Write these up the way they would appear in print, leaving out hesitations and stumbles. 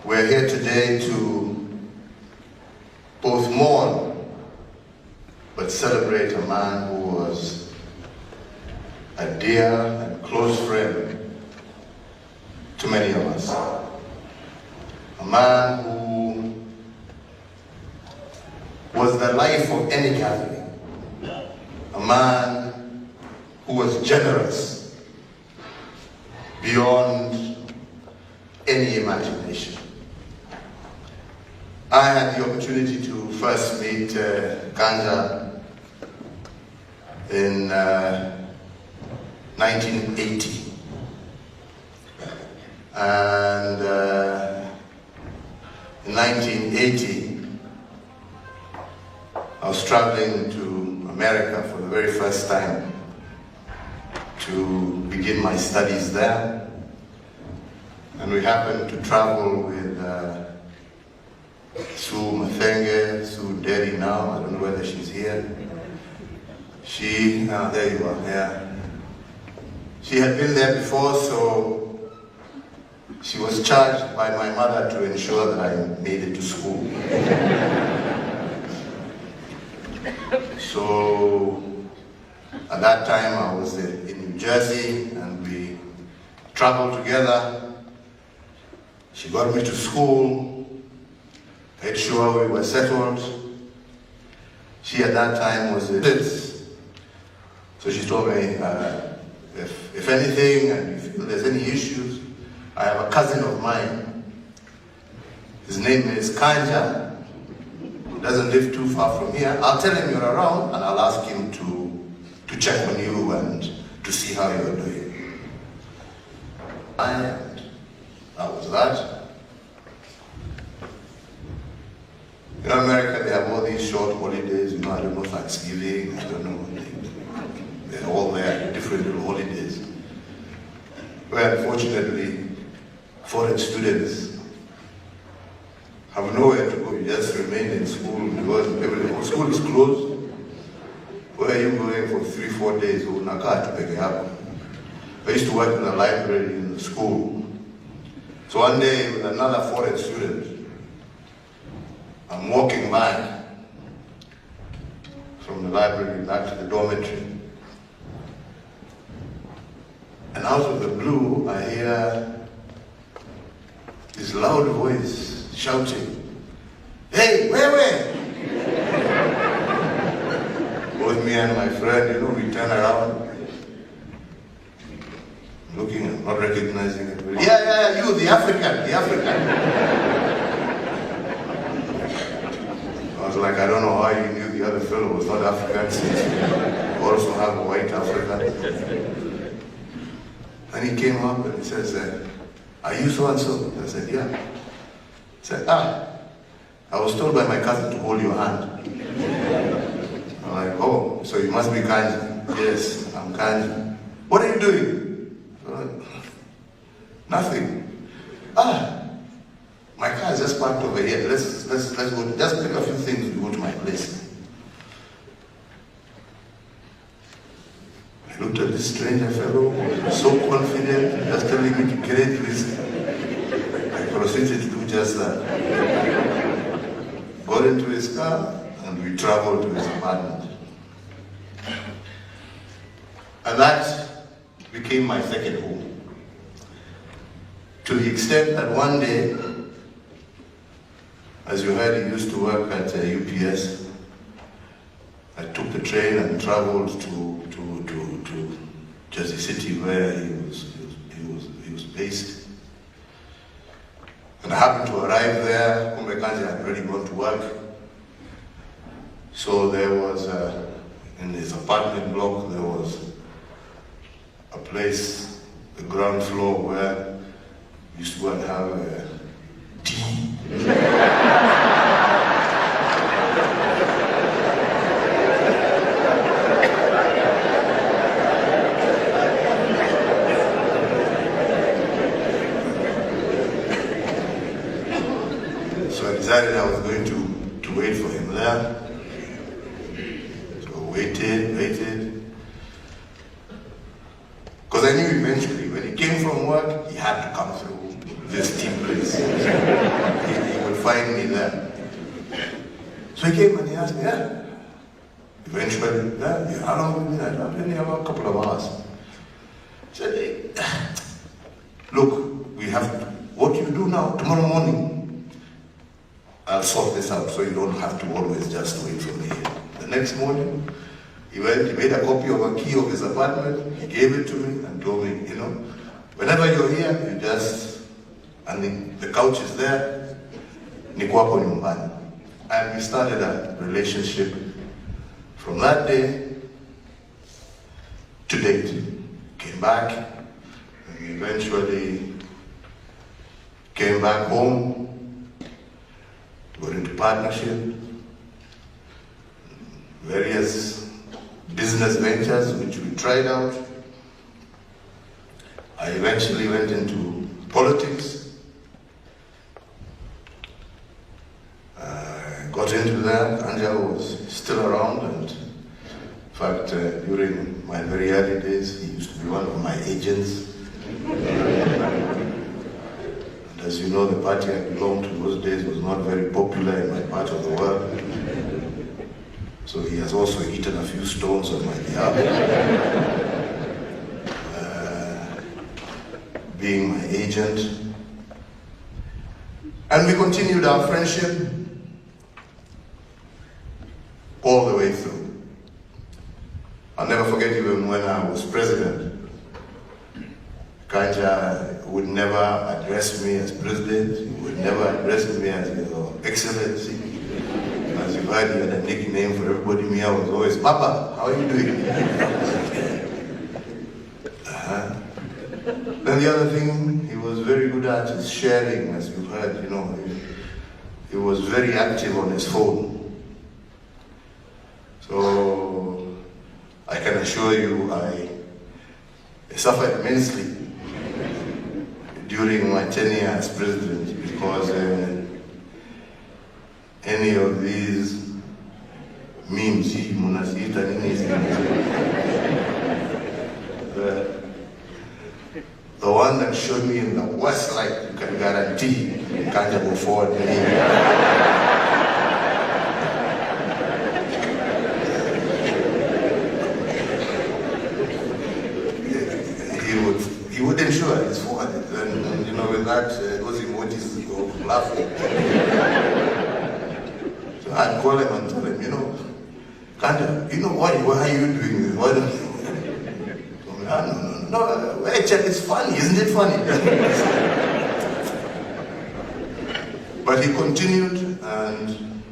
We're here today to both mourn but celebrate a man who was a dear and close friend to many of us. A man who was the life of any Catholic. A man who was generous beyond any imagination. I had the opportunity to first meet Kanja in 1980. And in 1980, I was traveling to America for the very first time to begin my studies there. And we happened to travel with Sue Mathenge, Sue Derry now, I don't know whether she's here. There you are, yeah. She had been there before, so she was charged by my mother to ensure that I made it to school. So, at that time I was in New Jersey and we traveled together. She got me to school, made sure we were settled. She at that time was a nurse. So she told me, if anything and if there's any issues, I have a cousin of mine. His name is Kanja. He doesn't live too far from here. I'll tell him you're around and I'll ask him to check on you and to see how you're doing. And that was that. In America, they have all these short holidays, I don't know, Thanksgiving, I don't know, they're all there, different little holidays. Where unfortunately, foreign students have nowhere to go, you just remain in school because school is closed. Where are you going for 3-4 days? I used to work in a library in the school. So one day with another foreign student, I'm walking back from the library back to the dormitory. And out of the blue, I hear this loud voice shouting, "Hey, where?" Both me and my friend, we turn around, looking, not recognizing it. Yeah, you, the African. I was like, I don't know how you knew the other fellow was not African, since we also have a white African. And he came up and he says, "Are you so-and-so?" I said, "Yeah." He said, "I was told by my cousin to hold your hand." I'm like, "Oh, so you must be Kanja." "Yes, I'm Kanja." "What are you doing?" Like, "Nothing." "My car is just parked over here. Let's go. Just pick a few things and go to my place." I looked at this stranger fellow, so confident, just telling me to get into his. I proceeded to do just that. Got into his car and we traveled to his apartment. And that became my second home. To the extent that one day, as you heard, he used to work at UPS. I took the train and traveled to Jersey City, where he was based. And I happened to arrive there. Kumbe Kanja had already gone to work. So there was, in his apartment block, there was a place, the ground floor, where we used to go and have tea. So I decided I was going to wait for him there. So waited. Because I knew eventually when he came from work, he had to come through this tea place. He would find me there. So he came and he asked me, yeah. Eventually, yeah, how long have you been at? I've been here about a couple of hours. He said, hey, look, we have, what you do now, tomorrow morning, I'll sort this out so you don't have to always just wait for me. The next morning, he went, he made a copy of a key of his apartment, he gave it to me and told me, you know, whenever you're here, you just, and the couch is there, ni kwako nyumbani. And we started a relationship from that day to date. Came back, and we eventually came back home, got into partnership, various business ventures which we tried out. I eventually went into politics. Got into that. Kanja was still around, and in fact, during my very early days, he used to be one of my agents. And as you know, the party I belonged to those days was not very popular in my part of the world. So he has also eaten a few stones on my behalf. Being my agent. And we continued our friendship all the way through. I'll never forget even when I was president. Kanja would never address me as president. He would never address me as Your Excellency. As you heard, he had a nickname for everybody. Me, I was always, Papa, how are you doing? Then the other thing he was very good at is sharing, as you heard, you know. He was very active on his phone. So I can assure you I suffered immensely during my tenure as president, because any of these memes, the one that showed me in the worst light, you can guarantee Kanja will forward me. He would ensure it's forwarded, and you know, with that, those emojis of laughing. So I'd call him and tell him, you know, Kanja, you know, why are you doing this? Why don't you? No, actually it's funny, isn't it funny? But he continued, and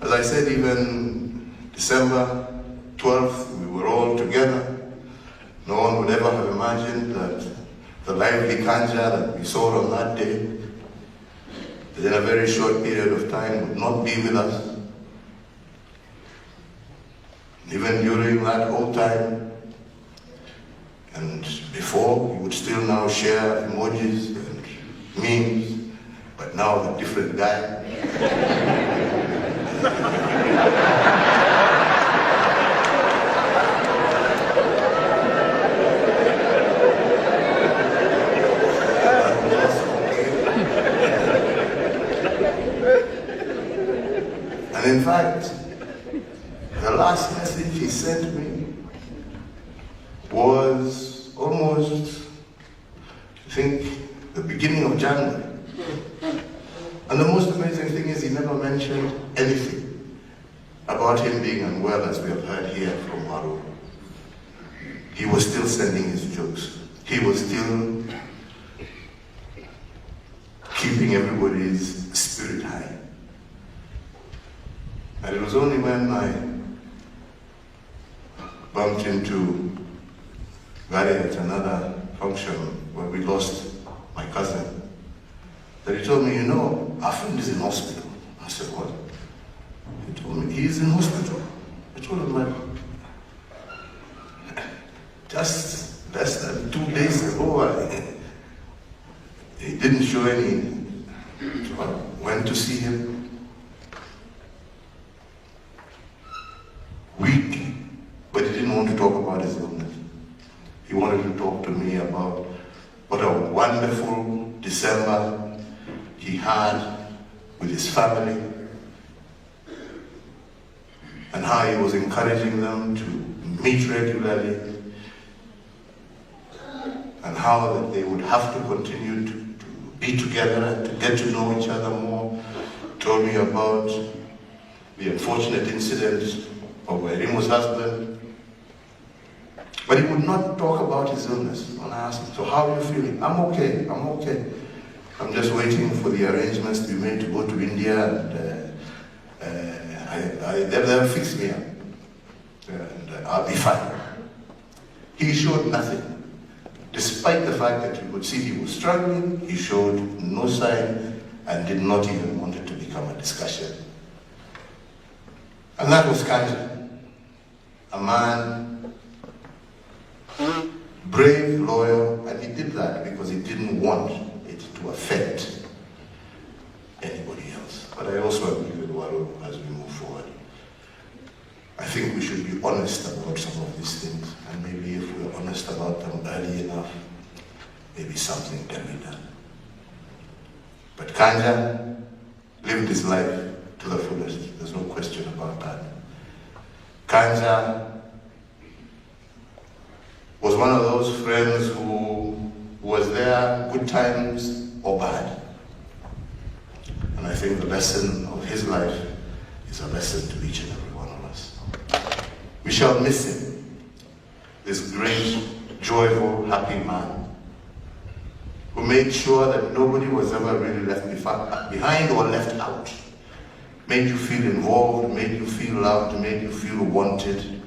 as I said, even December 12th, we were all together. No one would ever have imagined that the lively Kanja that we saw on that day, within a very short period of time, would not be with us. Even during that whole time, and before, we would still now share emojis and memes, but now a different guy. And in fact, the last message he sent me was almost, I think, the beginning of January. And the most amazing thing is he never mentioned anything about him being unwell, as we have heard here from Waruru. He was still sending his jokes. He was still keeping everybody's spirit high. And it was only when I bumped into Gary at another function where we lost my cousin, that he told me, you know, our friend is in hospital. I said, what? He told me, he's in hospital. I told him, like, just less than 2 days ago, he didn't show any. So I went to see him. Weak, but he didn't want to talk about his illness. He wanted to talk to me about what a wonderful wonderful December he had with his family, and how he was encouraging them to meet regularly, and how that they would have to continue to be together and to get to know each other more. Told me about the unfortunate incident of Wairimu's husband. But he would not talk about his illness. When I asked him, so how are you feeling? I'm okay, I'm okay. I'm just waiting for the arrangements to be made to go to India, and they'll fix me up. And I'll be fine. He showed nothing. Despite the fact that you could see he was struggling, he showed no sign and did not even want it to become a discussion. And that was Kanja, a man, brave, loyal, and he did that because he didn't want it to affect anybody else. But I also agree with Waruru as we move forward. I think we should be honest about some of these things, and maybe if we're honest about them early enough, maybe something can be done. But Kanja lived his life to the fullest. There's no question about that. Kanja was one of those friends who was there good times or bad. And I think the lesson of his life is a lesson to each and every one of us. We shall miss him, this great, joyful, happy man who made sure that nobody was ever really left behind or left out. Made you feel involved, made you feel loved, made you feel wanted,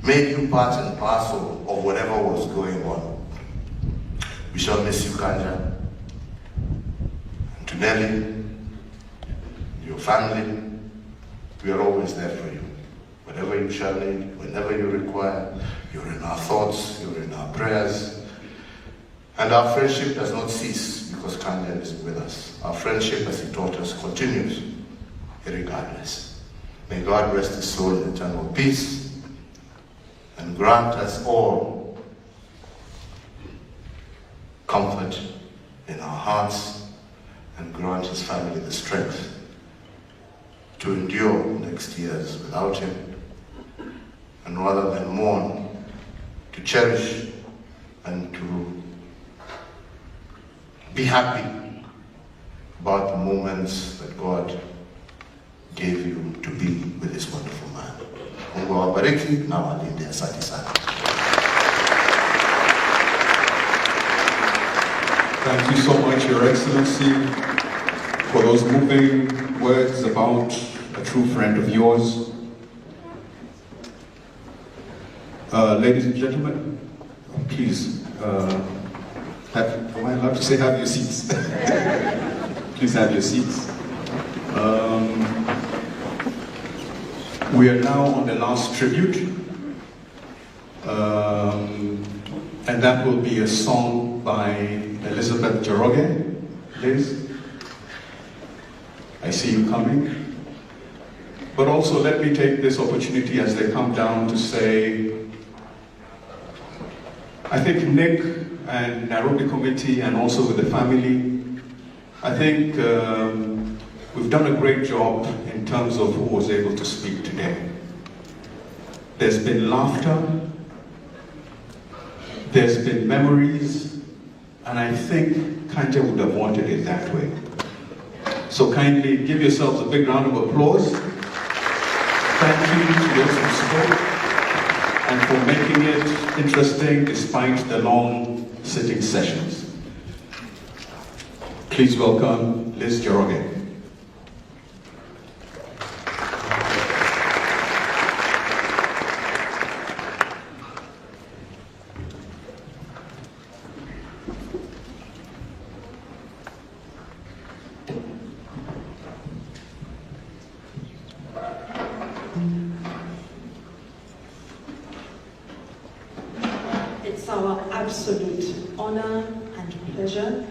made you part and parcel of whatever was going on. We shall miss you, Kanja. And to Nelly, your family, we are always there for you. Whatever you shall need, whenever you require, you're in our thoughts, you're in our prayers. And our friendship does not cease because Kanja is with us. Our friendship, as he taught us, continues irregardless. May God rest his soul in eternal peace and grant us all comfort in our hearts, and grant his family the strength to endure next years without him, and rather than mourn, to cherish and to be happy about the moments that God gave you to be with this wonderful man. Mungu awabariki na walinde. Asante sana. Thank you so much, Your Excellency, for those moving words about a true friend of yours. Ladies and gentlemen, please, am I allowed to say have your seats? Please have your seats. We are now on the last tribute, and that will be a song by Elizabeth Njoroge. Liz, I see you coming. But also let me take this opportunity as they come down to say, I think Nick and Nairobi Committee and also with the family, I think we've done a great job in terms of who was able to speak today. There's been laughter, there's been memories, and I think Kanja would have wanted it that way. So kindly give yourselves a big round of applause. Thank you to those who spoke and for making it interesting despite the long sitting sessions. Please welcome Liz Njoroge. It's our absolute honor and pleasure